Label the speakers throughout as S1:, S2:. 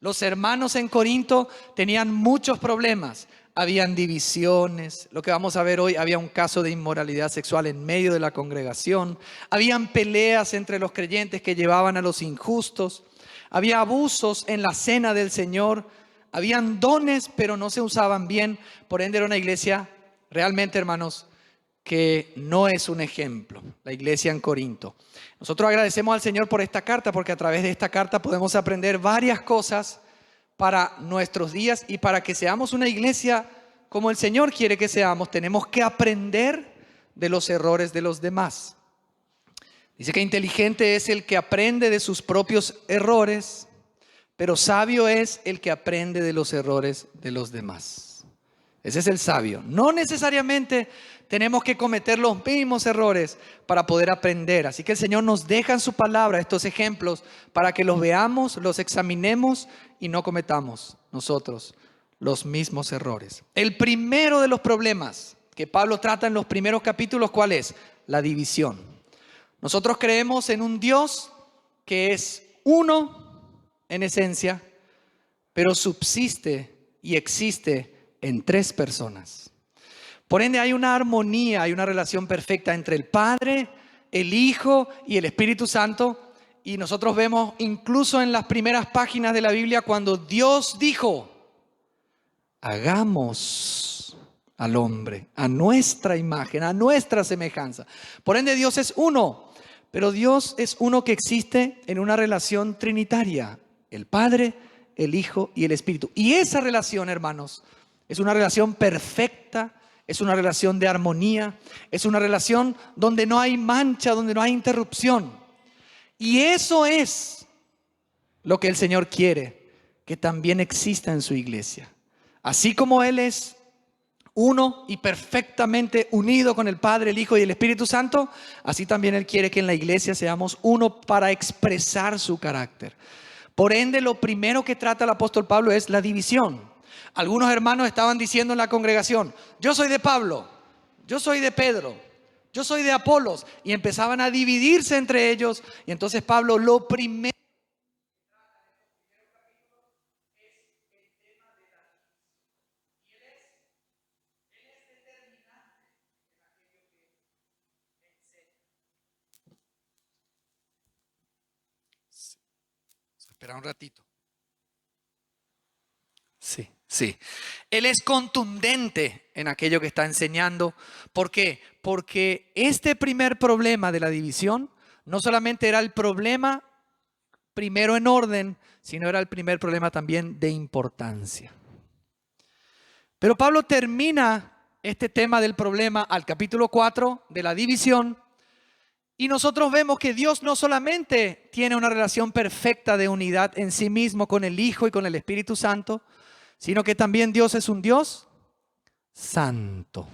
S1: Los hermanos en Corinto tenían muchos problemas. Habían divisiones, lo que vamos a ver hoy, había un caso de inmoralidad sexual en medio de la congregación. Habían peleas entre los creyentes que llevaban a los injustos. Había abusos en la cena del Señor. Habían dones, pero no se usaban bien. Por ende era una iglesia realmente, hermanos, que no es un ejemplo, la iglesia en Corinto. Nosotros agradecemos al Señor por esta carta, porque a través de esta carta podemos aprender varias cosas para nuestros días y para que seamos una iglesia como el Señor quiere que seamos. Tenemos que aprender de los errores de los demás. Dice que inteligente es el que aprende de sus propios errores, pero sabio es el que aprende de los errores de los demás. Ese es el sabio. No necesariamente tenemos que cometer los mismos errores para poder aprender. Así que el Señor nos deja en su palabra estos ejemplos para que los veamos, los examinemos y no cometamos nosotros los mismos errores. El primero de los problemas que Pablo trata en los primeros capítulos, ¿cuál es? La división. Nosotros creemos en un Dios que es uno en esencia, pero subsiste y existe en tres personas. Por ende hay una armonía, hay una relación perfecta entre el Padre, el Hijo y el Espíritu Santo. Y nosotros vemos incluso en las primeras páginas de la Biblia cuando Dios dijo: hagamos al hombre a nuestra imagen, a nuestra semejanza. Por ende Dios es uno, pero Dios es uno que existe en una relación trinitaria: el Padre, el Hijo y el Espíritu. Y esa relación, hermanos, es una relación perfecta, es una relación de armonía, es una relación donde no hay mancha, donde no hay interrupción. Y eso es lo que el Señor quiere que también exista en su iglesia. Así como Él es uno y perfectamente unido con el Padre, el Hijo y el Espíritu Santo, así también Él quiere que en la iglesia seamos uno para expresar su carácter. Por ende, lo primero que trata el apóstol Pablo es la división. Algunos hermanos estaban diciendo en la congregación: yo soy de Pablo, yo soy de Pedro, yo soy de Apolos. Y empezaban a dividirse entre ellos. Y entonces Pablo lo primero espera un ratito. Sí. Él es contundente en aquello que está enseñando. ¿Por qué? Porque este primer problema de la división no solamente era el problema primero en orden, sino era el primer problema también de importancia. Pero Pablo termina este tema del problema al capítulo 4 de la división. Y nosotros vemos que Dios no solamente tiene una relación perfecta de unidad en sí mismo con el Hijo y con el Espíritu Santo, sino que también Dios es un Dios santo.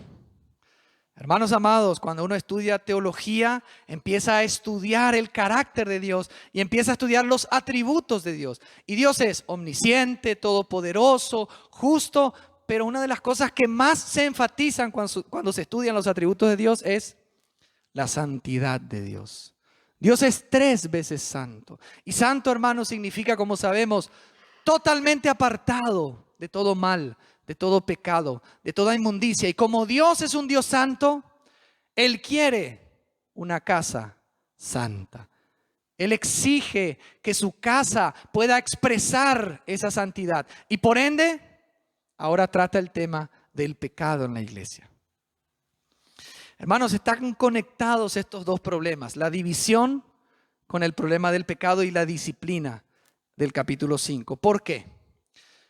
S1: Hermanos amados, cuando uno estudia teología, empieza a estudiar el carácter de Dios y empieza a estudiar los atributos de Dios. Y Dios es omnisciente, todopoderoso, justo, pero una de las cosas que más se enfatizan cuando se estudian los atributos de Dios es la santidad de Dios. Dios es 3 veces santo. Y santo, hermano, significa, como sabemos, totalmente apartado de todo mal, de todo pecado, de toda inmundicia. Y como Dios es un Dios santo, Él quiere una casa santa. Él exige que su casa pueda expresar esa santidad. Y por ende, ahora trata el tema del pecado en la iglesia. Hermanos, están conectados estos dos problemas: la división con el problema del pecado y la disciplina del capítulo 5. ¿Por qué?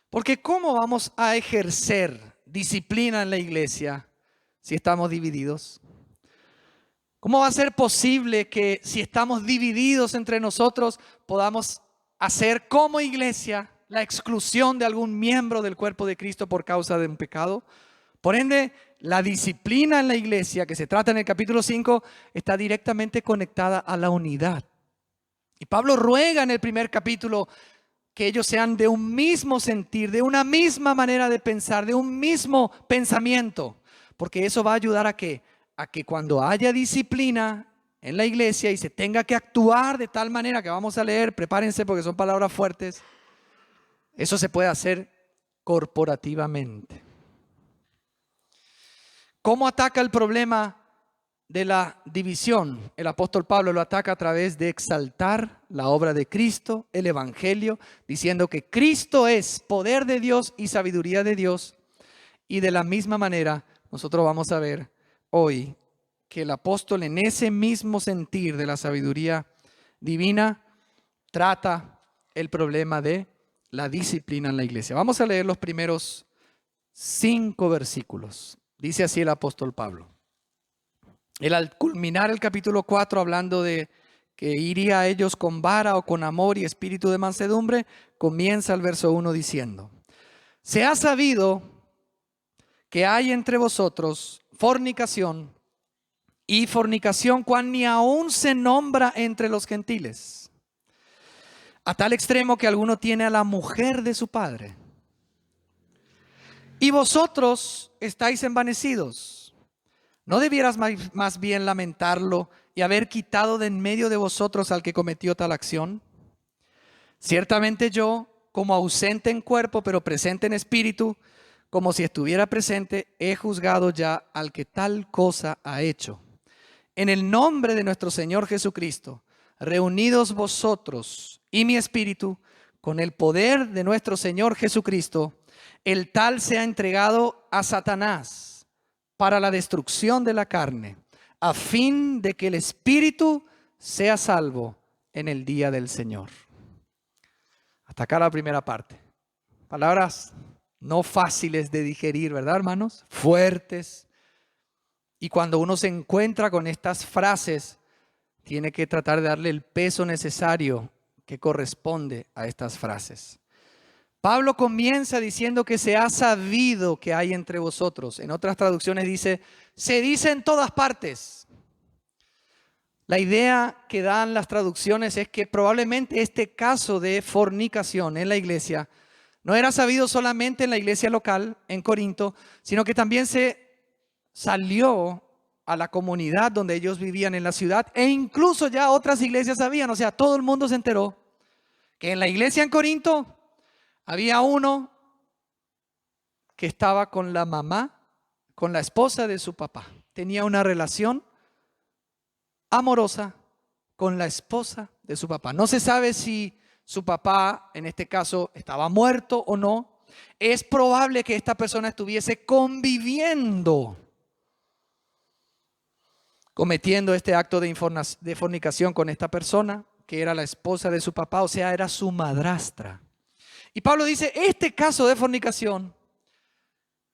S1: Porque ¿cómo vamos a ejercer disciplina en la iglesia si estamos divididos? ¿Cómo va a ser posible que si estamos divididos entre nosotros podamos hacer como iglesia la exclusión de algún miembro del cuerpo de Cristo por causa de un pecado? Por ende, la disciplina en la iglesia que se trata en el capítulo 5 está directamente conectada a la unidad. Y Pablo ruega en el primer capítulo que ellos sean de un mismo sentir, de una misma manera de pensar, de un mismo pensamiento, porque eso va a ayudar a que cuando haya disciplina en la iglesia y se tenga que actuar de tal manera que vamos a leer, prepárense porque son palabras fuertes, Eso se puede hacer corporativamente. ¿Cómo ataca el problema de la división? El apóstol Pablo lo ataca a través de exaltar la obra de Cristo, el Evangelio, diciendo que Cristo es poder de Dios y sabiduría de Dios. Y de la misma manera, nosotros vamos a ver hoy que el apóstol, en ese mismo sentir de la sabiduría divina, trata el problema de la disciplina en la iglesia. Vamos a leer los primeros 5 versículos. Dice así el apóstol Pablo. Él, al culminar el capítulo 4, hablando de que iría a ellos con vara o con amor y espíritu de mansedumbre, comienza el verso 1 diciendo: se ha sabido que hay entre vosotros fornicación, y fornicación cual ni aún se nombra entre los gentiles, a tal extremo que alguno tiene a la mujer de su padre. Y vosotros estáis envanecidos. ¿No debieras más bien lamentarlo y haber quitado de en medio de vosotros al que cometió tal acción? Ciertamente yo, como ausente en cuerpo, pero presente en espíritu, como si estuviera presente, he juzgado ya al que tal cosa ha hecho. En el nombre de nuestro Señor Jesucristo, reunidos vosotros y mi espíritu, con el poder de nuestro Señor Jesucristo, el tal se ha entregado a Satanás para la destrucción de la carne, a fin de que el espíritu sea salvo en el día del Señor. Hasta acá la primera parte. Palabras no fáciles de digerir, ¿verdad, hermanos? Fuertes. Y cuando uno se encuentra con estas frases, tiene que tratar de darle el peso necesario que corresponde a estas frases. Pablo comienza diciendo que se ha sabido que hay entre vosotros. En otras traducciones dice, se dice en todas partes. La idea que dan las traducciones es que probablemente este caso de fornicación en la iglesia no era sabido solamente en la iglesia local, en Corinto, sino que también se salió a la comunidad donde ellos vivían en la ciudad, e incluso ya otras iglesias sabían. O sea, todo el mundo se enteró que en la iglesia en Corinto había uno que estaba con la mamá, con la esposa de su papá. Tenía una relación amorosa con la esposa de su papá. No se sabe si su papá, en este caso, estaba muerto o no. Es probable que esta persona estuviese conviviendo, cometiendo este acto de fornicación con esta persona, que era la esposa de su papá, o sea, era su madrastra. Y Pablo dice, este caso de fornicación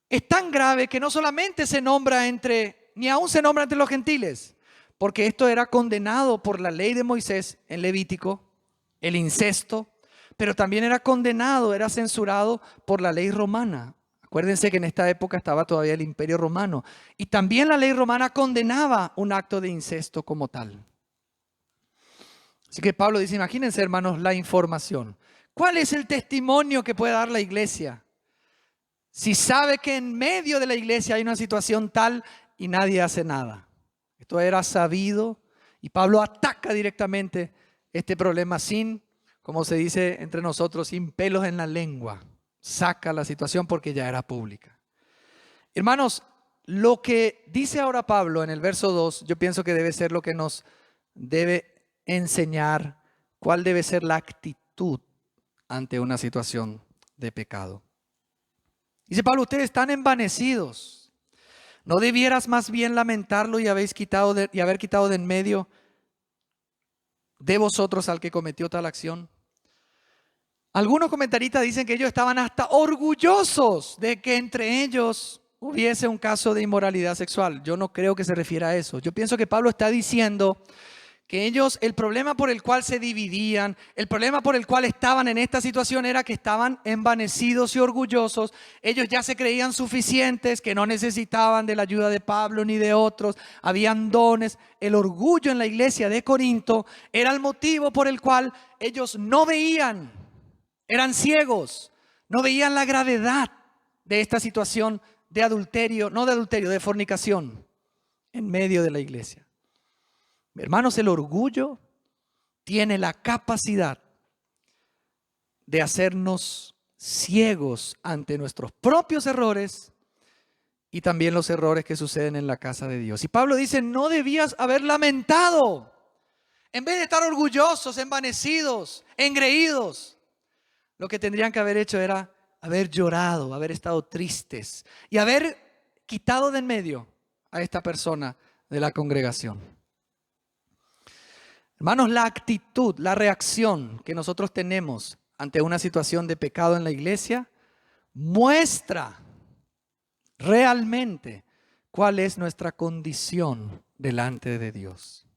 S1: es tan grave que no solamente se nombra ni aún se nombra entre los gentiles, porque esto era condenado por la ley de Moisés en Levítico, el incesto, pero también era condenado, era censurado por la ley romana. Acuérdense que en esta época estaba todavía el Imperio Romano, y también la ley romana condenaba un acto de incesto como tal. Así que Pablo dice, imagínense, hermanos, la información. ¿Cuál es el testimonio que puede dar la iglesia si sabe que en medio de la iglesia hay una situación tal y nadie hace nada? Esto era sabido y Pablo ataca directamente este problema sin, como se dice entre nosotros, sin pelos en la lengua. Saca la situación porque ya era pública. Hermanos, lo que dice ahora Pablo en el verso 2, yo pienso que debe ser lo que nos debe enseñar cuál debe ser la actitud ante una situación de pecado. Dice Pablo, ustedes están envanecidos. ¿No debieras más bien lamentarlo y haber quitado de en medio de vosotros al que cometió tal acción? Algunos comentaristas dicen que ellos estaban hasta orgullosos de que entre ellos hubiese un caso de inmoralidad sexual. Yo no creo que se refiera a eso. Yo pienso que Pablo está diciendo que ellos, el problema por el cual se dividían, el problema por el cual estaban en esta situación era que estaban envanecidos y orgullosos. Ellos ya se creían suficientes, que no necesitaban de la ayuda de Pablo ni de otros. Habían dones. El orgullo en la iglesia de Corinto era el motivo por el cual ellos no veían, eran ciegos, no veían la gravedad de esta situación de adulterio, no de adulterio, de fornicación en medio de la iglesia. Hermanos, el orgullo tiene la capacidad de hacernos ciegos ante nuestros propios errores y también los errores que suceden en la casa de Dios. Y Pablo dice, no debías haber lamentado. En vez de estar orgullosos, envanecidos, engreídos, lo que tendrían que haber hecho era haber llorado, haber estado tristes y haber quitado de en medio a esta persona de la congregación. Hermanos, la actitud, la reacción que nosotros tenemos ante una situación de pecado en la iglesia muestra realmente cuál es nuestra condición delante de Dios.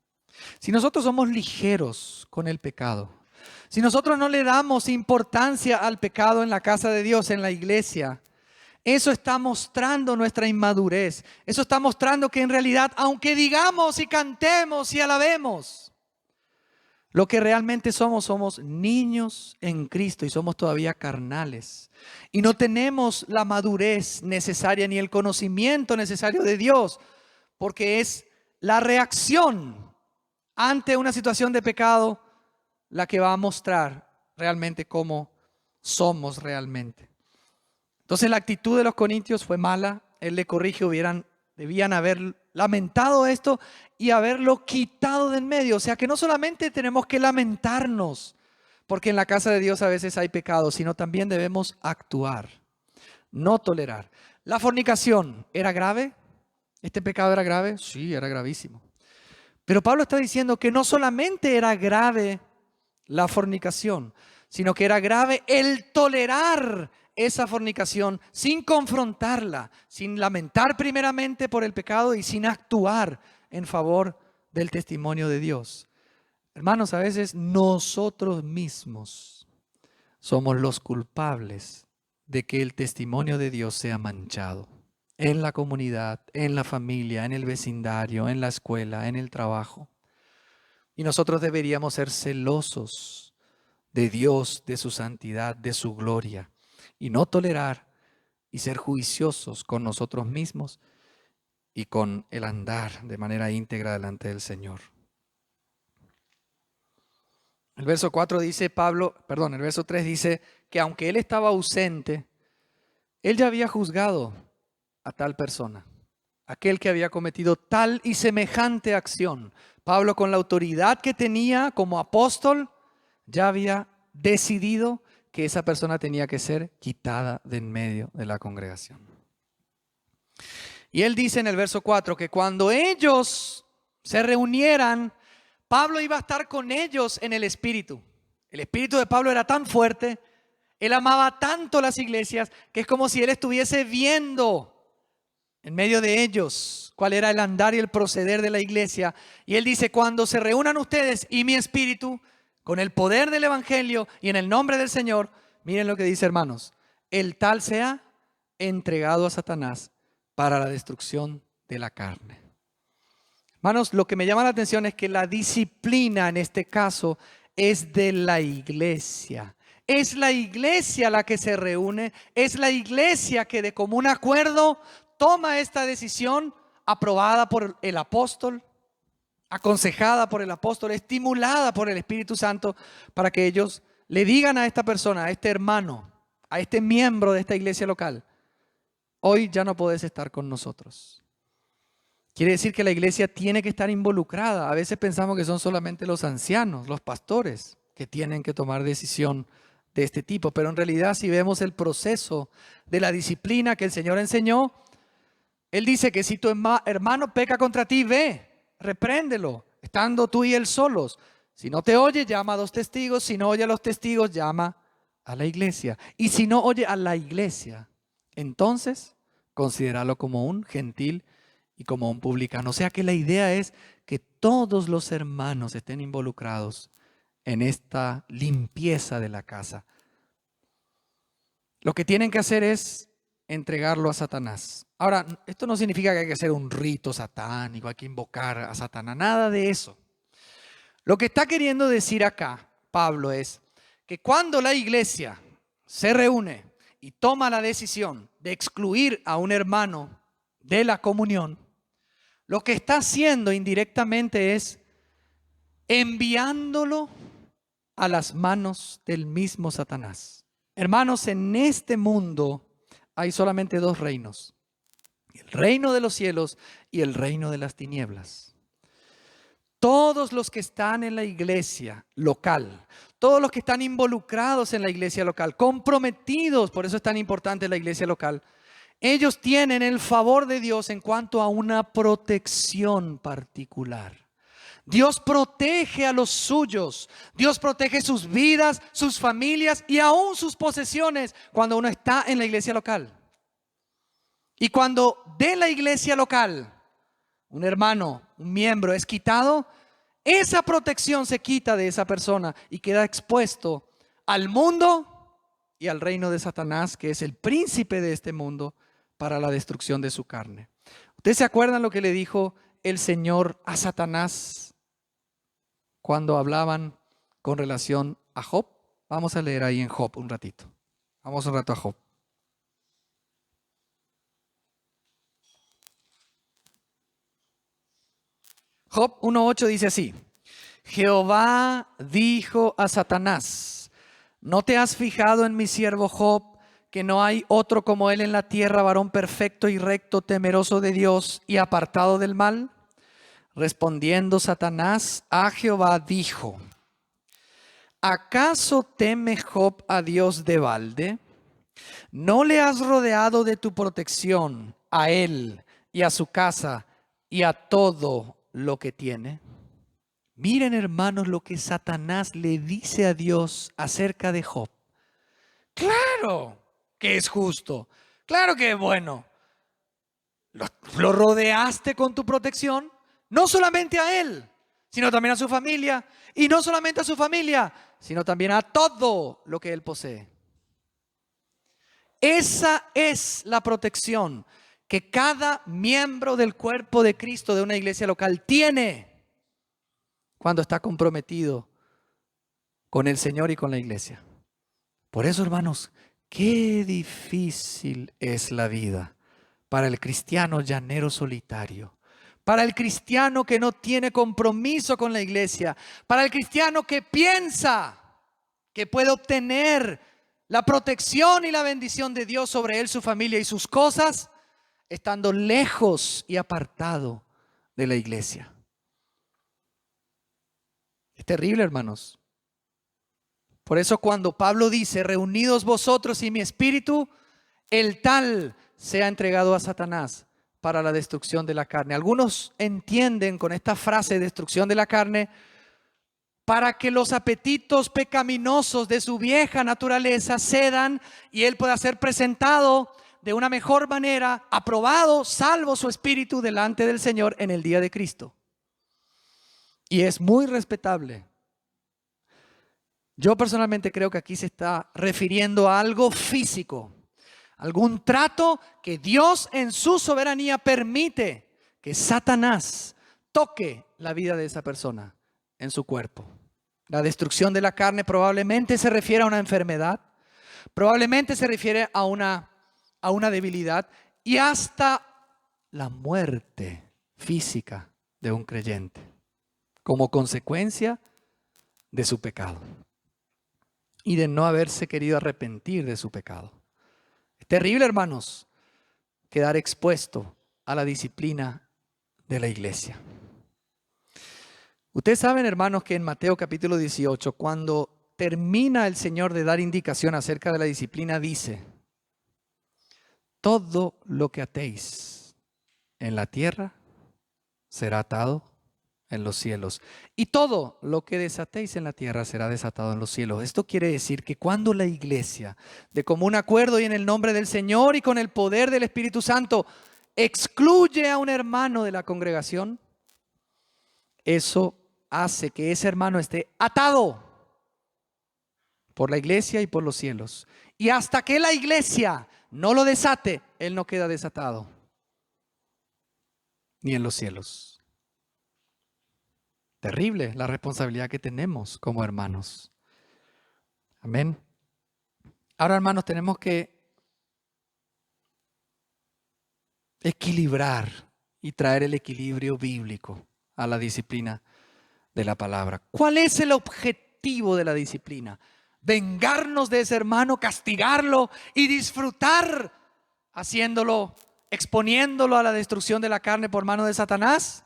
S1: Si nosotros somos ligeros con el pecado, si nosotros no le damos importancia al pecado en la casa de Dios, en la iglesia, eso está mostrando nuestra inmadurez. Eso está mostrando que en realidad, aunque digamos y cantemos y alabemos, lo que realmente somos niños en Cristo y somos todavía carnales. Y no tenemos la madurez necesaria ni el conocimiento necesario de Dios, porque es la reacción ante una situación de pecado la que va a mostrar realmente cómo somos realmente. Entonces la actitud de los corintios fue mala. Él le corrige, debían haber lamentado esto y haberlo quitado de en medio. O sea que no solamente tenemos que lamentarnos porque en la casa de Dios a veces hay pecado, sino también debemos actuar, no tolerar. ¿La fornicación era grave? ¿Este pecado era grave? Sí, era gravísimo. Pero Pablo está diciendo que no solamente era grave la fornicación, sino que era grave el tolerar esa fornicación sin confrontarla, sin lamentar primeramente por el pecado y sin actuar en favor del testimonio de Dios. Hermanos, a veces nosotros mismos somos los culpables de que el testimonio de Dios sea manchado en la comunidad, en la familia, en el vecindario, en la escuela, en el trabajo. Y nosotros deberíamos ser celosos de Dios, de su santidad, de su gloria, y no tolerar y ser juiciosos con nosotros mismos y con el andar de manera íntegra delante del Señor. El verso 3 dice que aunque él estaba ausente, él ya había juzgado a tal persona, aquel que había cometido tal y semejante acción. Pablo, con la autoridad que tenía como apóstol, ya había decidido que esa persona tenía que ser quitada de en medio de la congregación. Y él dice en el verso 4 que cuando ellos se reunieran, Pablo iba a estar con ellos en el espíritu. El espíritu de Pablo era tan fuerte, él amaba tanto las iglesias, que es como si él estuviese viendo en medio de ellos cuál era el andar y el proceder de la iglesia. Y él dice, cuando se reúnan ustedes y mi espíritu, con el poder del evangelio y en el nombre del Señor, miren lo que dice, hermanos, el tal sea entregado a Satanás para la destrucción de la carne. Hermanos, lo que me llama la atención es que la disciplina en este caso es de la iglesia. Es la iglesia la que se reúne, es la iglesia que de común acuerdo toma esta decisión aprobada por el apóstol, aconsejada por el apóstol, estimulada por el Espíritu Santo para que ellos le digan a esta persona, a este hermano, a este miembro de esta iglesia local, hoy ya no puedes estar con nosotros. Quiere decir que la iglesia tiene que estar involucrada. A veces pensamos que son solamente los ancianos, los pastores, que tienen que tomar decisión de este tipo. Pero en realidad, si vemos el proceso de la disciplina que el Señor enseñó, Él dice que si tu hermano peca contra ti, ve, repréndelo, estando tú y él solos. Si no te oye, llama a 2 testigos. Si no oye a los testigos, llama a la iglesia. Y si no oye a la iglesia, entonces considéralo como un gentil y como un publicano. O sea que la idea es que todos los hermanos estén involucrados en esta limpieza de la casa. Lo que tienen que hacer es entregarlo a Satanás. Ahora, esto no significa que hay que hacer un rito satánico, hay que invocar a Satanás, nada de eso. Lo que está queriendo decir acá Pablo es que cuando la iglesia se reúne y toma la decisión de excluir a un hermano de la comunión, lo que está haciendo indirectamente es enviándolo a las manos del mismo Satanás. Hermanos, en este mundo hay solamente dos reinos: el reino de los cielos y el reino de las tinieblas. Todos los que están en la iglesia local, todos los que están involucrados en la iglesia local, comprometidos, por eso es tan importante la iglesia local, ellos tienen el favor de Dios en cuanto a una protección particular. Dios protege a los suyos, Dios protege sus vidas, sus familias y aún sus posesiones cuando uno está en la iglesia local. Y cuando de la iglesia local un hermano, un miembro es quitado, esa protección se quita de esa persona y queda expuesto al mundo y al reino de Satanás, que es el príncipe de este mundo, para la destrucción de su carne. ¿Ustedes se acuerdan lo que le dijo el Señor a Satanás cuando hablaban con relación a Job? Vamos a leer ahí en Job un ratito. Vamos un rato a Job. Job 1:8 dice así: Jehová dijo a Satanás, ¿no te has fijado en mi siervo Job, que no hay otro como él en la tierra, varón perfecto y recto, temeroso de Dios y apartado del mal? Respondiendo Satanás a Jehová dijo: ¿acaso teme Job a Dios de balde? ¿No le has rodeado de tu protección a él y a su casa y a todo lo que tiene? Miren, hermanos, lo que Satanás le dice a Dios acerca de Job. Claro que es justo, claro que es bueno. Lo rodeaste con tu protección, no solamente a él, sino también a su familia, y no solamente a su familia, sino también a todo lo que él posee. Esa es la protección que cada miembro del cuerpo de Cristo de una iglesia local tiene cuando está comprometido con el Señor y con la iglesia. Por eso, hermanos, qué difícil es la vida para el cristiano llanero solitario, para el cristiano que no tiene compromiso con la iglesia, para el cristiano que piensa que puede obtener la protección y la bendición de Dios sobre él, su familia y sus cosas, estando lejos y apartado de la iglesia. Es terrible, hermanos. Por eso cuando Pablo dice, reunidos vosotros y mi espíritu, el tal sea entregado a Satanás para la destrucción de la carne. Algunos entienden con esta frase destrucción de la carne para que los apetitos pecaminosos de su vieja naturaleza cedan y él pueda ser presentado de una mejor manera, aprobado, salvo su espíritu delante del Señor en el día de Cristo. Y es muy respetable. Yo personalmente creo que aquí se está refiriendo a algo físico, algún trato que Dios en su soberanía permite que Satanás toque la vida de esa persona en su cuerpo. La destrucción de la carne probablemente se refiere a una enfermedad, probablemente se refiere a una debilidad y hasta la muerte física de un creyente como consecuencia de su pecado y de no haberse querido arrepentir de su pecado. Es terrible, hermanos, quedar expuesto a la disciplina de la iglesia. Ustedes saben, hermanos, que en Mateo capítulo 18, cuando termina el Señor de dar indicación acerca de la disciplina, dice: todo lo que atéis en la tierra será atado en los cielos, y todo lo que desatéis en la tierra será desatado en los cielos. Esto quiere decir que cuando la iglesia, de común acuerdo y en el nombre del Señor y con el poder del Espíritu Santo, excluye a un hermano de la congregación, eso hace que ese hermano esté atado por la iglesia y por los cielos. Y hasta que la iglesia no lo desate, él no queda desatado, ni en los cielos. Terrible la responsabilidad que tenemos como hermanos. Amén. Ahora, hermanos, tenemos que equilibrar y traer el equilibrio bíblico a la disciplina de la palabra. ¿Cuál es el objetivo de la disciplina? vengarnos de ese hermano, castigarlo y disfrutar haciéndolo, exponiéndolo a la destrucción de la carne por mano de Satanás?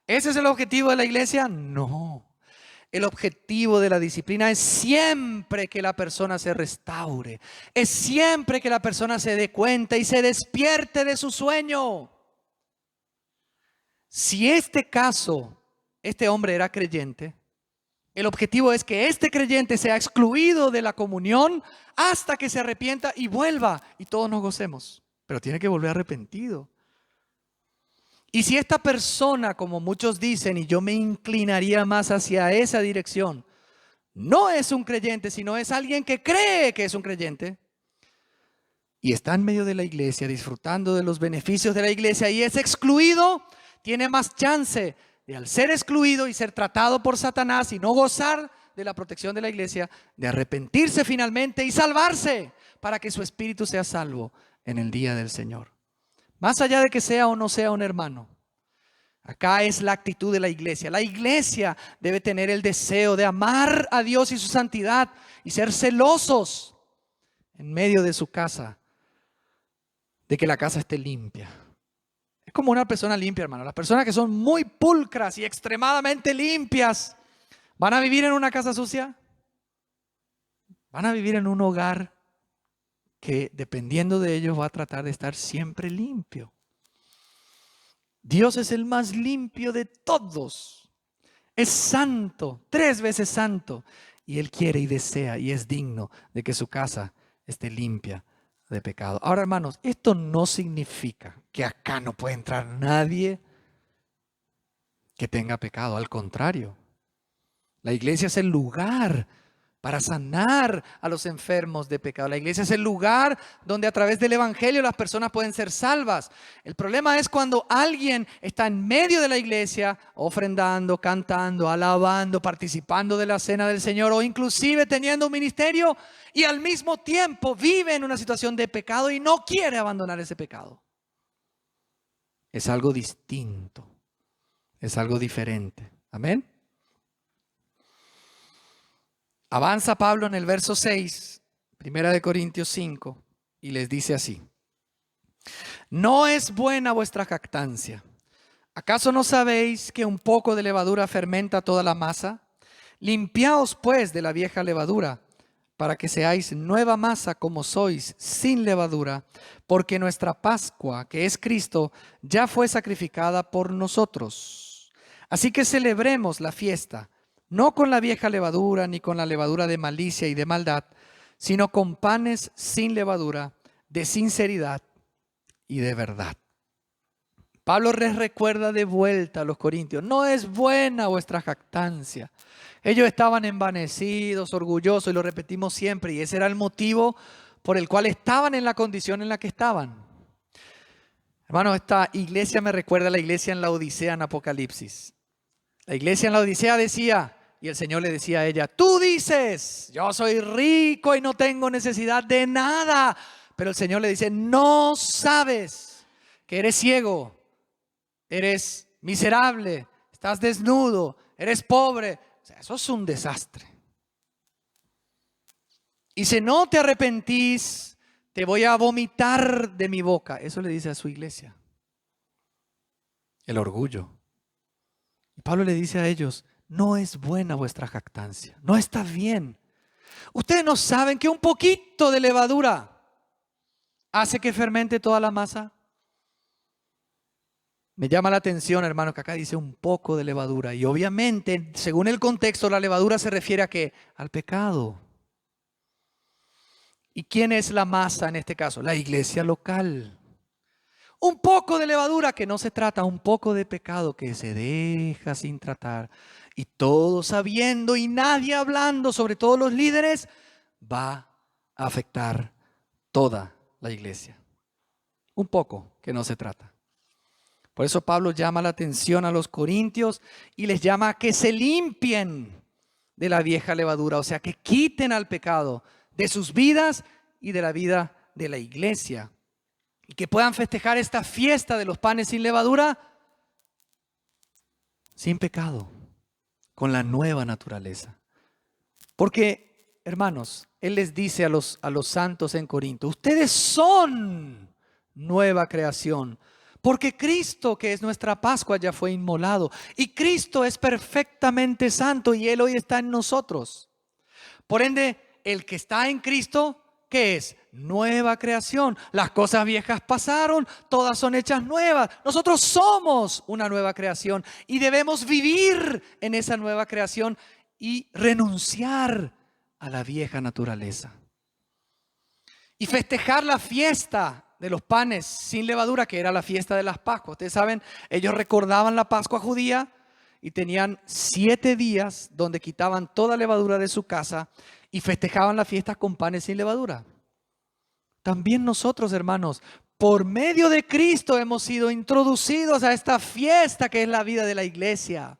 S1: ¿Ese es el objetivo de la iglesia? No. El objetivo de la disciplina es siempre que la persona se restaure, es siempre que la persona se dé cuenta y se despierte de su sueño. Si este hombre era creyente, el objetivo es que este creyente sea excluido de la comunión hasta que se arrepienta y vuelva y todos nos gocemos. Pero tiene que volver arrepentido. Y si esta persona, como muchos dicen, y yo me inclinaría más hacia esa dirección, no es un creyente, sino es alguien que cree que es un creyente y está en medio de la iglesia, disfrutando de los beneficios de la iglesia y es excluido, tiene más chance de, al ser excluido y ser tratado por Satanás y no gozar de la protección de la iglesia, de arrepentirse finalmente y salvarse para que su espíritu sea salvo en el día del Señor. Más allá de que sea o no sea un hermano, acá es la actitud de la iglesia. La iglesia debe tener el deseo de amar a Dios y su santidad y ser celosos en medio de su casa, de que la casa esté limpia. Es como una persona limpia, hermano. Las personas que son muy pulcras y extremadamente limpias, ¿van a vivir en una casa sucia? Van a vivir en un hogar que, dependiendo de ellos, va a tratar de estar siempre limpio. Dios es el más limpio de todos. Es santo, 3 veces santo. Y Él quiere y desea y es digno de que su casa esté limpia de pecado. Ahora, hermanos, esto no significa que acá no puede entrar nadie que tenga pecado. Al contrario, la iglesia es el lugar para sanar a los enfermos de pecado. La iglesia es el lugar donde a través del evangelio las personas pueden ser salvas. El problema es cuando alguien está en medio de la iglesia ofrendando, cantando, alabando, participando de la cena del Señor o inclusive teniendo un ministerio y al mismo tiempo vive en una situación de pecado y no quiere abandonar ese pecado. Es algo distinto, es algo diferente. Amén. Avanza Pablo en el verso 6, 1 Corintios 5, y les dice así: no es buena vuestra jactancia. ¿Acaso no sabéis que un poco de levadura fermenta toda la masa? Limpiaos pues de la vieja levadura, para que seáis nueva masa como sois, sin levadura, porque nuestra Pascua, que es Cristo, ya fue sacrificada por nosotros. Así que celebremos la fiesta, no con la vieja levadura, ni con la levadura de malicia y de maldad, sino con panes sin levadura, de sinceridad y de verdad. Pablo les recuerda de vuelta a los corintios: no es buena vuestra jactancia. Ellos estaban envanecidos, orgullosos, y lo repetimos siempre, y ese era el motivo por el cual estaban en la condición en la que estaban. Hermanos, esta iglesia me recuerda a la iglesia en la Odisea en Apocalipsis. La iglesia en la Odisea decía, y el Señor le decía a ella: tú dices, yo soy rico y no tengo necesidad de nada. Pero el Señor le dice: no sabes que eres ciego, eres miserable, estás desnudo, eres pobre. O sea, eso es un desastre. Y si no te arrepentís, te voy a vomitar de mi boca. Eso le dice a su iglesia. El orgullo. Y Pablo le dice a ellos: no es buena vuestra jactancia, no está bien. Ustedes no saben que un poquito de levadura hace que fermente toda la masa. Me llama la atención, hermano, que acá dice un poco de levadura. Y obviamente, según el contexto, la levadura se refiere ¿a qué? Al pecado. ¿Y quién es la masa en este caso? La iglesia local. Un poco de levadura, que no se trata, un poco de pecado que se deja sin tratar. Y todos sabiendo y nadie hablando, sobre todo los líderes, va a afectar toda la iglesia. Un poco que no se trata. Por eso Pablo llama la atención a los corintios y les llama a que se limpien de la vieja levadura, o sea, que quiten al pecado de sus vidas y de la vida de la iglesia. Y que puedan festejar esta fiesta de los panes sin levadura, sin pecado, con la nueva naturaleza. Porque hermanos, Él les dice a los santos en Corinto, ustedes son nueva creación, porque Cristo, que es nuestra Pascua, ya fue inmolado. Y Cristo es perfectamente santo y Él hoy está en nosotros. Por ende, el que está en Cristo, ¿qué es? Nueva creación. Las cosas viejas pasaron, todas son hechas nuevas. Nosotros somos una nueva creación y debemos vivir en esa nueva creación y renunciar a la vieja naturaleza. Y festejar la fiesta de los panes sin levadura, que era la fiesta de las Pascuas. Ustedes saben, ellos recordaban la Pascua judía y tenían 7 días donde quitaban toda levadura de su casa y festejaban la fiesta con panes sin levadura. También nosotros, hermanos, por medio de Cristo hemos sido introducidos a esta fiesta que es la vida de la iglesia.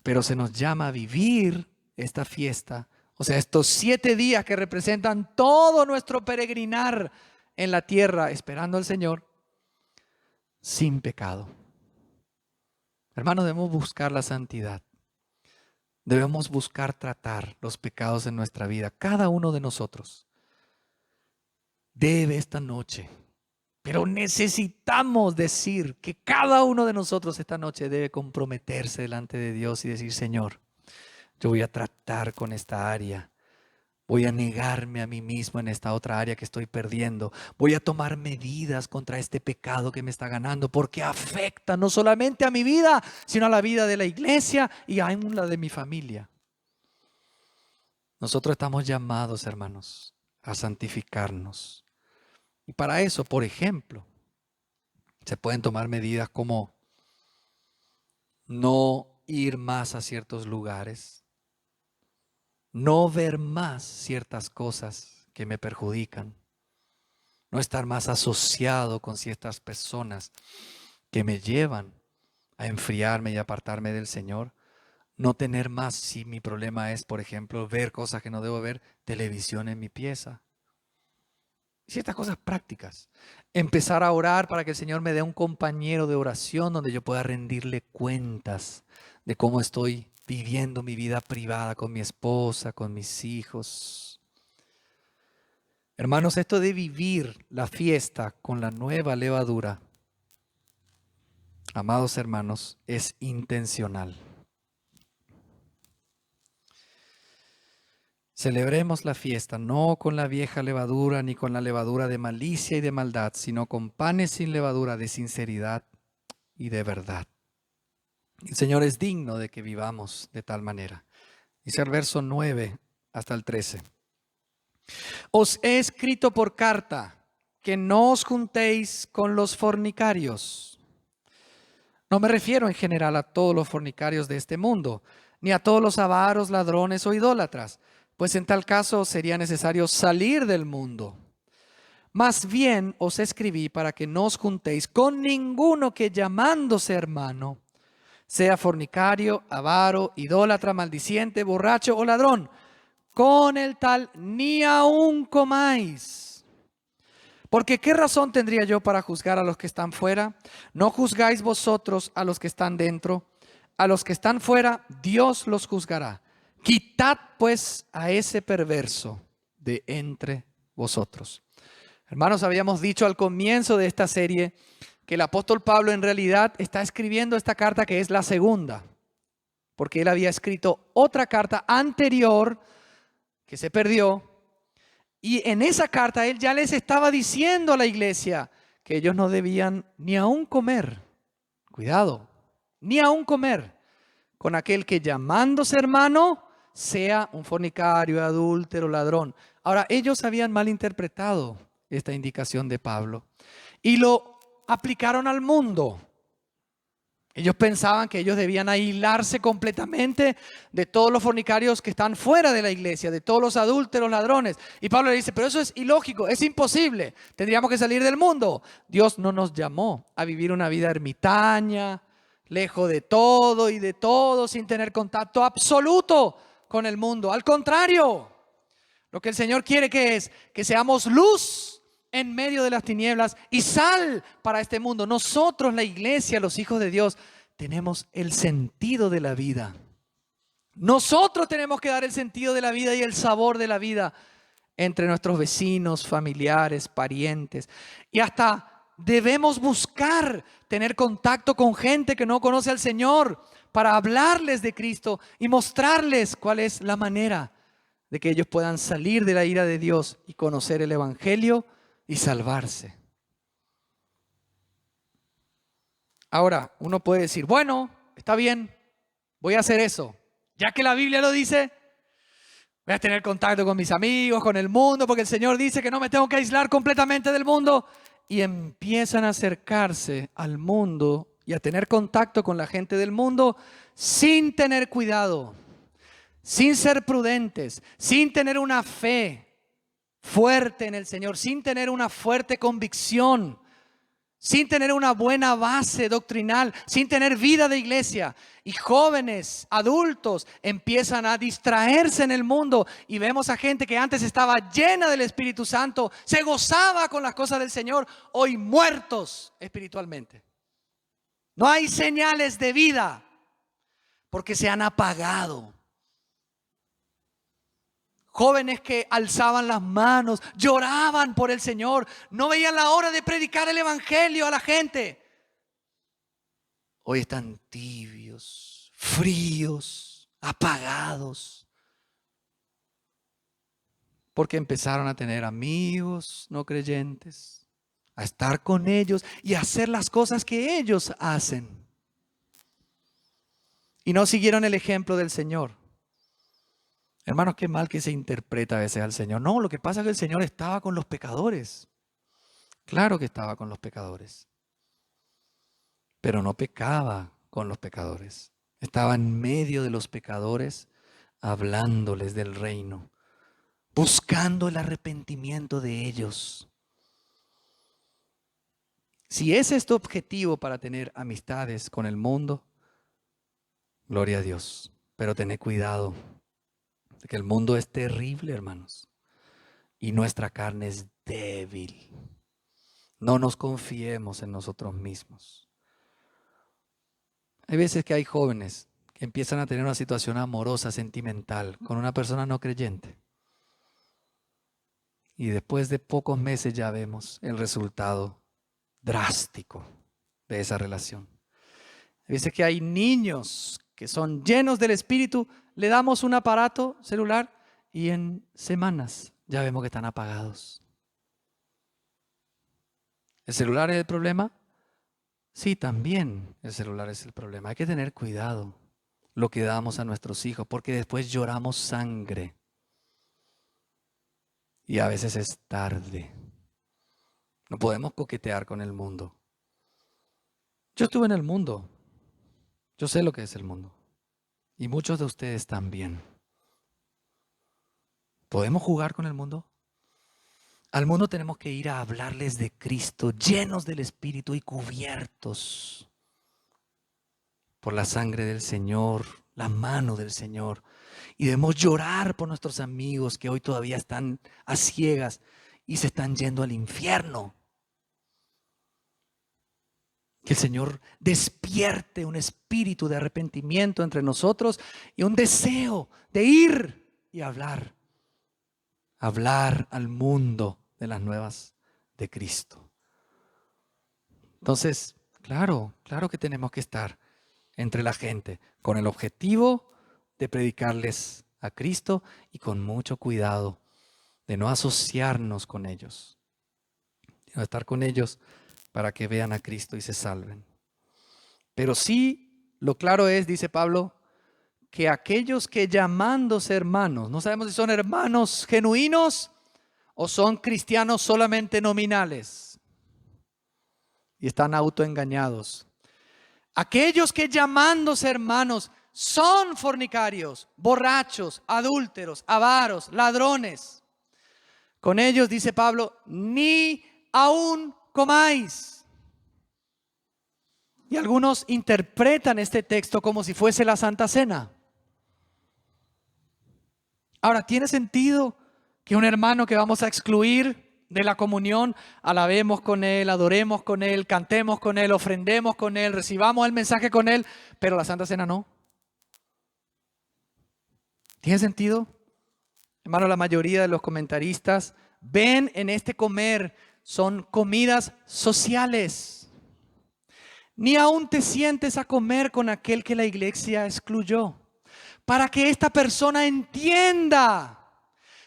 S1: Pero se nos llama a vivir esta fiesta, o sea, estos 7 días que representan todo nuestro peregrinar en la tierra, esperando al Señor, sin pecado. Hermanos, debemos buscar la santidad. Debemos buscar tratar los pecados en nuestra vida. Cada uno de nosotros debe esta noche, pero necesitamos decir que cada uno de nosotros esta noche debe comprometerse delante de Dios y decir, Señor, yo voy a tratar con esta área. Voy a negarme a mí mismo en esta otra área que estoy perdiendo. Voy a tomar medidas contra este pecado que me está ganando, porque afecta no solamente a mi vida, sino a la vida de la iglesia y aún la de mi familia. Nosotros estamos llamados, hermanos, a santificarnos. Y para eso, por ejemplo, se pueden tomar medidas como no ir más a ciertos lugares, no ver más ciertas cosas que me perjudican, no estar más asociado con ciertas personas que me llevan a enfriarme y apartarme del Señor, no tener más, si mi problema es, por ejemplo, ver cosas que no debo ver, televisión en mi pieza. Ciertas cosas prácticas. Empezar a orar para que el Señor me dé un compañero de oración donde yo pueda rendirle cuentas de cómo estoy viviendo mi vida privada con mi esposa, con mis hijos. Hermanos, esto de vivir la fiesta con la nueva levadura, amados hermanos, es intencional. Celebremos la fiesta no con la vieja levadura ni con la levadura de malicia y de maldad, sino con panes sin levadura de sinceridad y de verdad. El Señor es digno de que vivamos de tal manera. Dice el verso 9 hasta el 13. Os he escrito por carta que no os juntéis con los fornicarios. No me refiero en general a todos los fornicarios de este mundo, ni a todos los avaros, ladrones o idólatras, pues en tal caso sería necesario salir del mundo. Más bien os escribí para que no os juntéis con ninguno que llamándose hermano sea fornicario, avaro, idólatra, maldiciente, borracho o ladrón. Con el tal ni aun comáis. Porque ¿qué razón tendría yo para juzgar a los que están fuera? ¿No juzgáis vosotros a los que están dentro? A los que están fuera, Dios los juzgará. Quitad pues a ese perverso de entre vosotros. Hermanos, habíamos dicho al comienzo de esta serie que el apóstol Pablo en realidad está escribiendo esta carta que es la segunda, porque él había escrito otra carta anterior que se perdió, y en esa carta él ya les estaba diciendo a la iglesia que ellos no debían ni aún comer, cuidado, ni aún comer con aquel que llamándose hermano sea un fornicario, adúltero, ladrón. Ahora, ellos habían malinterpretado esta indicación de Pablo y lo aplicaron al mundo. Ellos pensaban que ellos debían aislarse completamente de todos los fornicarios que están fuera de la iglesia, de todos los adúlteros, ladrones. Y Pablo le dice, pero eso es ilógico, es imposible. Tendríamos que salir del mundo. Dios no nos llamó a vivir una vida ermitaña, lejos de todo y de todo, sin tener contacto absoluto con el mundo. Al contrario, lo que el Señor quiere que es que seamos luz en medio de las tinieblas y sal para este mundo. Nosotros, la iglesia, los hijos de Dios, tenemos el sentido de la vida. Nosotros tenemos que dar el sentido de la vida y el sabor de la vida entre nuestros vecinos, familiares, parientes. Y hasta debemos buscar tener contacto con gente que no conoce al Señor para hablarles de Cristo y mostrarles cuál es la manera de que ellos puedan salir de la ira de Dios y conocer el Evangelio y salvarse. Ahora, uno puede decir, bueno, está bien, voy a hacer eso. Ya que la Biblia lo dice, voy a tener contacto con mis amigos, con el mundo, porque el Señor dice que no me tengo que aislar completamente del mundo. Y empiezan a acercarse al mundo y a tener contacto con la gente del mundo sin tener cuidado, sin ser prudentes, sin tener una fe fuerte en el Señor, sin tener una fuerte convicción, sin tener una buena base doctrinal, sin tener vida de iglesia. Y jóvenes, adultos, empiezan a distraerse en el mundo. Y vemos a gente que antes estaba llena del Espíritu Santo, se gozaba con las cosas del Señor, hoy muertos espiritualmente. No hay señales de vida porque se han apagado. Jóvenes que alzaban las manos, lloraban por el Señor, no veían la hora de predicar el Evangelio a la gente. Hoy están tibios, fríos, apagados, porque empezaron a tener amigos no creyentes, a estar con ellos y a hacer las cosas que ellos hacen. Y no siguieron el ejemplo del Señor. Hermanos, qué mal que se interpreta a veces al Señor. No, lo que pasa es que el Señor estaba con los pecadores. Claro que estaba con los pecadores. Pero no pecaba con los pecadores. Estaba en medio de los pecadores, hablándoles del reino, buscando el arrepentimiento de ellos. Si ese es tu objetivo para tener amistades con el mundo, gloria a Dios. Pero tened cuidado. Que el mundo es terrible, hermanos, y nuestra carne es débil. No nos confiemos en nosotros mismos. Hay veces que hay jóvenes que empiezan a tener una situación amorosa, sentimental, con una persona no creyente. Y después de pocos meses ya vemos el resultado drástico de esa relación. Hay veces que hay niños que son llenos del Espíritu, le damos un aparato celular y en semanas ya vemos que están apagados. ¿El celular es el problema? Sí, también el celular es el problema. Hay que tener cuidado lo que damos a nuestros hijos, porque después lloramos sangre. Y a veces es tarde. No podemos coquetear con el mundo. Yo estuve en el mundo. Yo sé lo que es el mundo. Y muchos de ustedes también. ¿Podemos jugar con el mundo? Al mundo tenemos que ir a hablarles de Cristo, llenos del Espíritu y cubiertos por la sangre del Señor, la mano del Señor. Y debemos llorar por nuestros amigos que hoy todavía están a ciegas y se están yendo al infierno. Que el Señor despierte un espíritu de arrepentimiento entre nosotros y un deseo de ir y hablar al mundo de las nuevas de Cristo. Entonces, claro que tenemos que estar entre la gente con el objetivo de predicarles a Cristo y con mucho cuidado de no asociarnos con ellos, sino estar con ellos para que vean a Cristo y se salven. Pero sí, lo claro es, dice Pablo, que aquellos que llamándose hermanos, no sabemos si son hermanos genuinos o son cristianos solamente nominales y están autoengañados. Aquellos que llamándose hermanos son fornicarios, borrachos, adúlteros, avaros, ladrones. Con ellos, dice Pablo, ni aún comáis. Y algunos interpretan este texto como si fuese la Santa Cena. Ahora, ¿tiene sentido que un hermano que vamos a excluir de la comunión, alabemos con él, adoremos con él, cantemos con él, ofrendemos con él, recibamos el mensaje con él, pero la Santa Cena no? ¿Tiene sentido? Hermano, la mayoría de los comentaristas ven en este comer son comidas sociales. Ni aún te sientes a comer con aquel que la iglesia excluyó, para que esta persona entienda,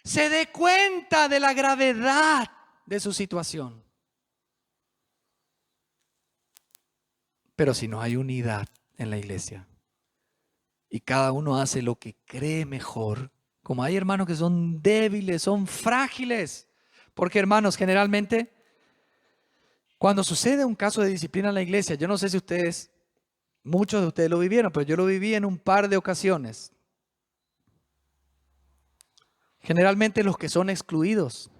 S1: se dé cuenta de la gravedad de su situación. Pero si no hay unidad en la iglesia y cada uno hace lo que cree mejor, como hay hermanos que son débiles, son frágiles, porque hermanos, generalmente cuando sucede un caso de disciplina en la iglesia, yo no sé si ustedes, muchos de ustedes lo vivieron, pero yo lo viví en un par de ocasiones. Generalmente los que son excluidos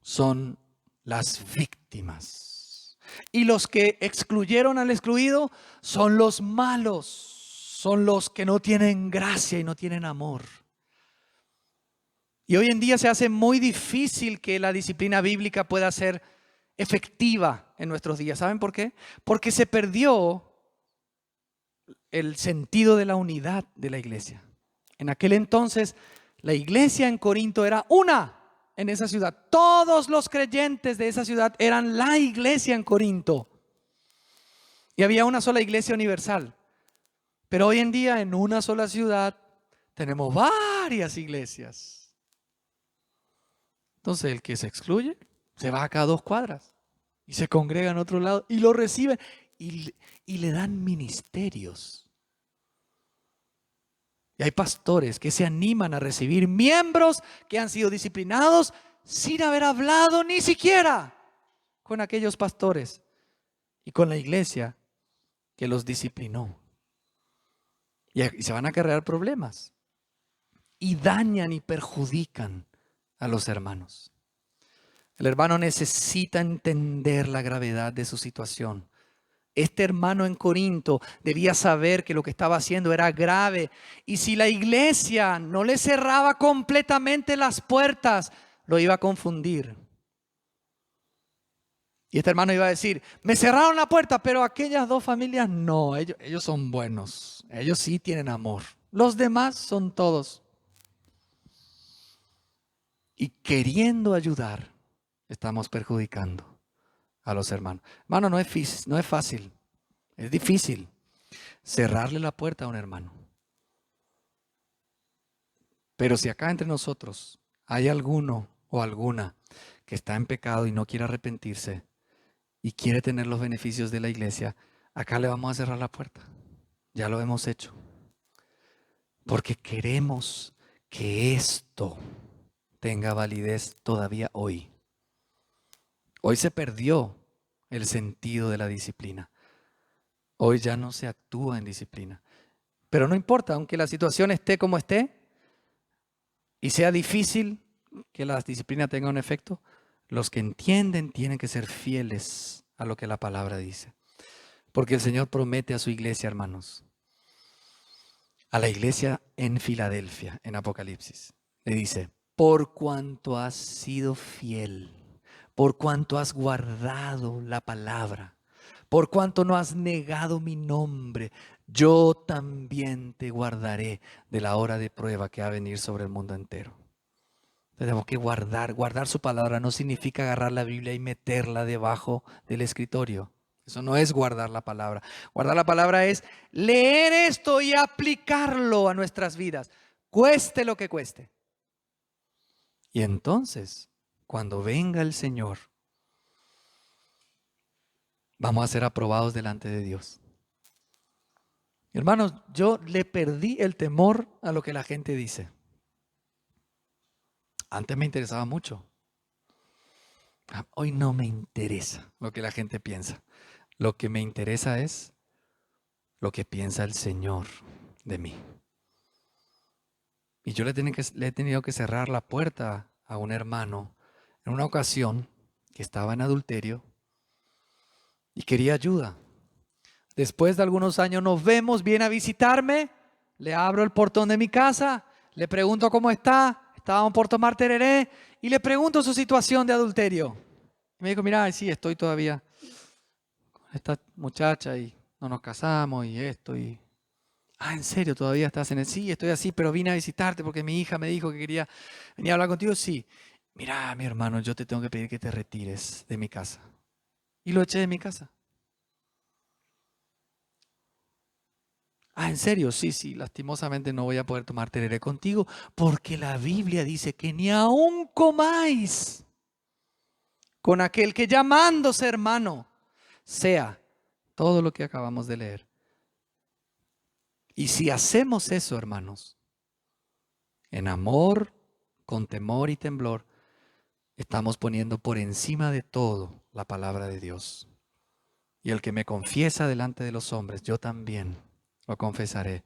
S1: son las víctimas. Y los que excluyeron al excluido son los malos, son los que no tienen gracia y no tienen amor. Y hoy en día se hace muy difícil que la disciplina bíblica pueda ser efectiva en nuestros días. ¿Saben por qué? Porque se perdió el sentido de la unidad de la iglesia. En aquel entonces, la iglesia en Corinto era una en esa ciudad. Todos los creyentes de esa ciudad eran la iglesia en Corinto. Y había una sola iglesia universal. Pero hoy en día, en una sola ciudad, tenemos varias iglesias. Entonces, el que se excluye se va acá a 2 cuadras y se congrega en otro lado y lo reciben y le dan ministerios. Y hay pastores que se animan a recibir miembros que han sido disciplinados sin haber hablado ni siquiera con aquellos pastores y con la iglesia que los disciplinó. Y se van a crear problemas y dañan y perjudican a los hermanos. El hermano necesita entender la gravedad de su situación. Este hermano en Corinto debía saber que lo que estaba haciendo era grave. Y si la iglesia no le cerraba completamente las puertas, lo iba a confundir. Y este hermano iba a decir, me cerraron la puerta, pero aquellas 2 familias no, ellos son buenos. Ellos sí tienen amor. Los demás son todos. Y queriendo ayudar, estamos perjudicando a los hermanos. Hermano, no es fácil, es difícil cerrarle la puerta a un hermano. Pero si acá entre nosotros hay alguno o alguna que está en pecado y no quiere arrepentirse y quiere tener los beneficios de la iglesia, acá le vamos a cerrar la puerta. Ya lo hemos hecho. Porque queremos que esto tenga validez todavía hoy. Hoy se perdió el sentido de la disciplina. Hoy ya no se actúa en disciplina. Pero no importa, aunque la situación esté como esté y sea difícil que la disciplina tenga un efecto, los que entienden tienen que ser fieles a lo que la palabra dice. Porque el Señor promete a su iglesia, hermanos, a la iglesia en Filadelfia, en Apocalipsis, le dice, por cuanto has sido fiel, por cuanto has guardado la palabra, por cuanto no has negado mi nombre, yo también te guardaré de la hora de prueba que va a venir sobre el mundo entero. Tenemos que guardar su palabra no significa agarrar la Biblia y meterla debajo del escritorio. Eso no es guardar la palabra. Guardar la palabra es leer esto y aplicarlo a nuestras vidas, cueste lo que cueste. Y entonces, cuando venga el Señor, vamos a ser aprobados delante de Dios. Hermanos, yo le perdí el temor a lo que la gente dice. Antes me interesaba mucho. Hoy no me interesa lo que la gente piensa. Lo que me interesa es lo que piensa el Señor de mí. Y yo le he tenido que cerrar la puerta a un hermano en una ocasión que estaba en adulterio y quería ayuda. Después de algunos años nos vemos, viene a visitarme, le abro el portón de mi casa, le pregunto cómo está, estábamos por tomar tereré y le pregunto su situación de adulterio. Y me dijo, mira, sí, estoy todavía con esta muchacha y no nos casamos y esto y Ah, ¿en serio? ¿Todavía estás en el? Sí, estoy así, pero vine a visitarte porque mi hija me dijo que quería venir a hablar contigo. Sí. Mira, mi hermano, yo te tengo que pedir que te retires de mi casa. Y lo eché de mi casa. Ah, ¿en serio? Sí, sí, lastimosamente no voy a poder tomar tereré contigo porque la Biblia dice que ni aun comáis con aquel que llamándose hermano sea todo lo que acabamos de leer. Y si hacemos eso, hermanos, en amor, con temor y temblor, estamos poniendo por encima de todo la palabra de Dios. Y el que me confiesa delante de los hombres, yo también lo confesaré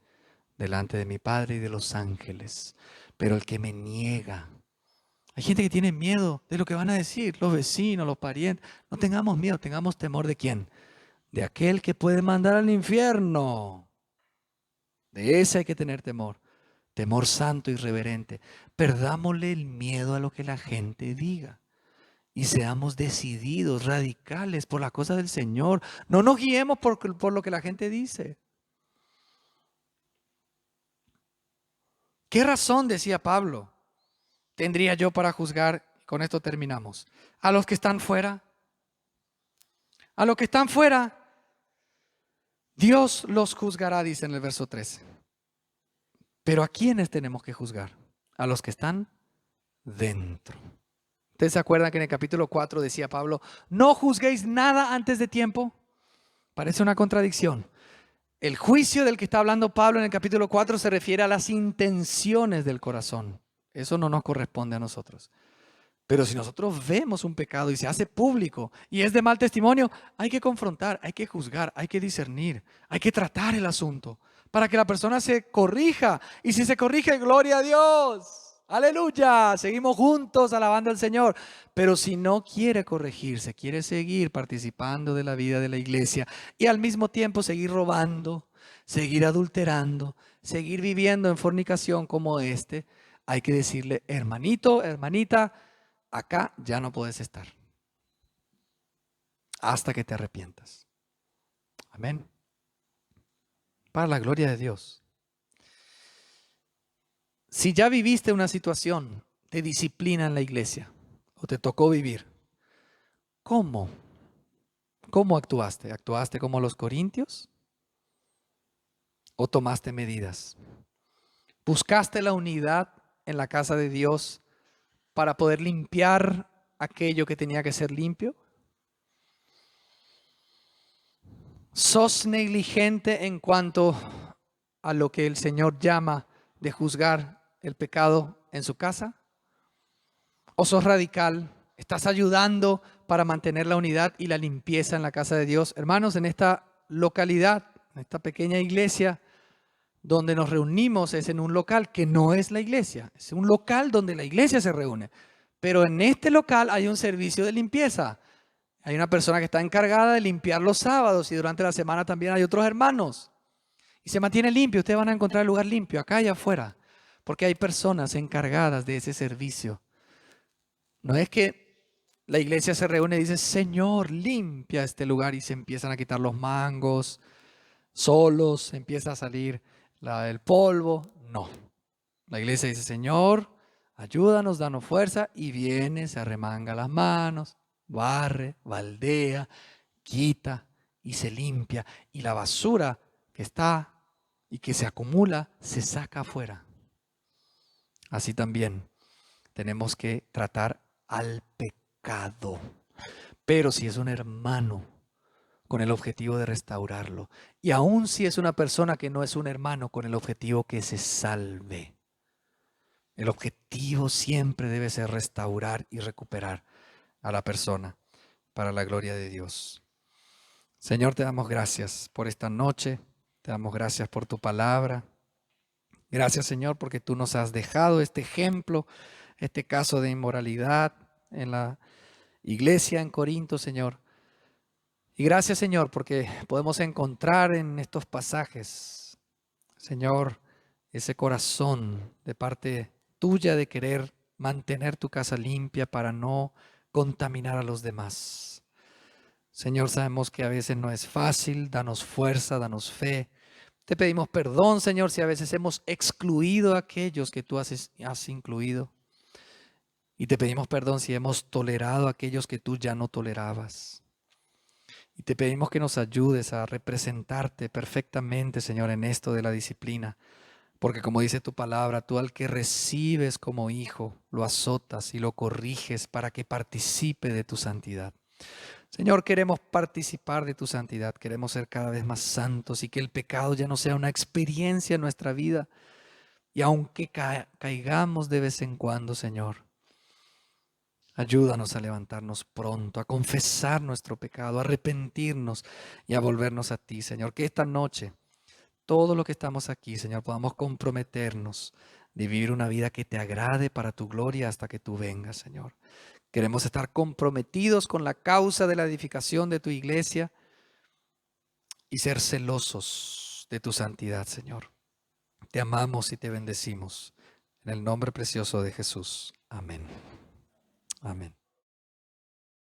S1: delante de mi Padre y de los ángeles. Pero el que me niega, hay gente que tiene miedo de lo que van a decir, los vecinos, los parientes. No tengamos miedo, tengamos temor de quién, de aquel que puede mandar al infierno. De ese hay que tener temor, temor santo y reverente. Perdámosle el miedo a lo que la gente diga y seamos decididos, radicales por la cosa del Señor. No nos guiemos por lo que la gente dice. ¿Qué razón, decía Pablo, tendría yo para juzgar? Con esto terminamos. A los que están fuera. A los que están fuera, Dios los juzgará, dice en el verso 13. Pero ¿a quiénes tenemos que juzgar? A los que están dentro. ¿Ustedes se acuerdan que en el capítulo 4 decía Pablo, no juzguéis nada antes de tiempo? Parece una contradicción. El juicio del que está hablando Pablo en el capítulo 4 se refiere a las intenciones del corazón. Eso no nos corresponde a nosotros. Pero si nosotros vemos un pecado y se hace público y es de mal testimonio, hay que confrontar, hay que juzgar, hay que discernir, hay que tratar el asunto para que la persona se corrija. Y si se corrige, gloria a Dios. Aleluya, seguimos juntos alabando al Señor. Pero si no quiere corregirse, quiere seguir participando de la vida de la iglesia y al mismo tiempo seguir robando, seguir adulterando, seguir viviendo en fornicación como este, hay que decirle, hermanito, hermanita, acá ya no puedes estar hasta que te arrepientas. Amén. Para la gloria de Dios. Si ya viviste una situación de disciplina en la iglesia o te tocó vivir, ¿cómo? ¿Cómo actuaste? ¿Actuaste como los corintios o tomaste medidas? ¿Buscaste la unidad en la casa de Dios para poder limpiar aquello que tenía que ser limpio? ¿Sos negligente en cuanto a lo que el Señor llama de juzgar el pecado en su casa? ¿O sos radical? ¿Estás ayudando para mantener la unidad y la limpieza en la casa de Dios? Hermanos, en esta localidad, en esta pequeña iglesia donde nos reunimos, es en un local que no es la iglesia, es un local donde la iglesia se reúne. Pero en este local hay un servicio de limpieza. Hay una persona que está encargada de limpiar los sábados y durante la semana también hay otros hermanos. Y se mantiene limpio. Ustedes van a encontrar el lugar limpio acá y afuera, porque hay personas encargadas de ese servicio. No es que la iglesia se reúne y dice, Señor, limpia este lugar y se empiezan a quitar los mangos, solos, empieza a salir el polvo. No. La iglesia dice, Señor, ayúdanos, danos fuerza y viene, se arremanga las manos, barre, baldea, quita y se limpia. Y la basura que está y que se acumula se saca afuera. Así también tenemos que tratar al pecado. Pero si es un hermano, con el objetivo de restaurarlo. Y aun si es una persona que no es un hermano, con el objetivo que se salve. El objetivo siempre debe ser restaurar y recuperar a la persona para la gloria de Dios. Señor, te damos gracias por esta noche. Te damos gracias por tu palabra. Gracias, Señor, porque tú nos has dejado este ejemplo, este caso de inmoralidad en la iglesia en Corinto, Señor. Y gracias, Señor, porque podemos encontrar en estos pasajes, Señor, ese corazón de parte tuya de querer mantener tu casa limpia para no contaminar a los demás. Señor, sabemos que a veces no es fácil, danos fuerza, danos fe. Te pedimos perdón, Señor, si a veces hemos excluido a aquellos que tú has incluido. Y te pedimos perdón si hemos tolerado a aquellos que tú ya no tolerabas. Y te pedimos que nos ayudes a representarte perfectamente, Señor, en esto de la disciplina. Porque como dice tu palabra, tú al que recibes como hijo, lo azotas y lo corriges para que participe de tu santidad. Señor, queremos participar de tu santidad, queremos ser cada vez más santos y que el pecado ya no sea una experiencia en nuestra vida. Y aunque caigamos de vez en cuando, Señor, ayúdanos a levantarnos pronto, a confesar nuestro pecado, a arrepentirnos y a volvernos a ti, Señor. Que esta noche, todo lo que estamos aquí, Señor, podamos comprometernos de vivir una vida que te agrade para tu gloria hasta que tú vengas, Señor. Queremos estar comprometidos con la causa de la edificación de tu iglesia y ser celosos de tu santidad, Señor. Te amamos y te bendecimos. En el nombre precioso de Jesús. Amén. Amén.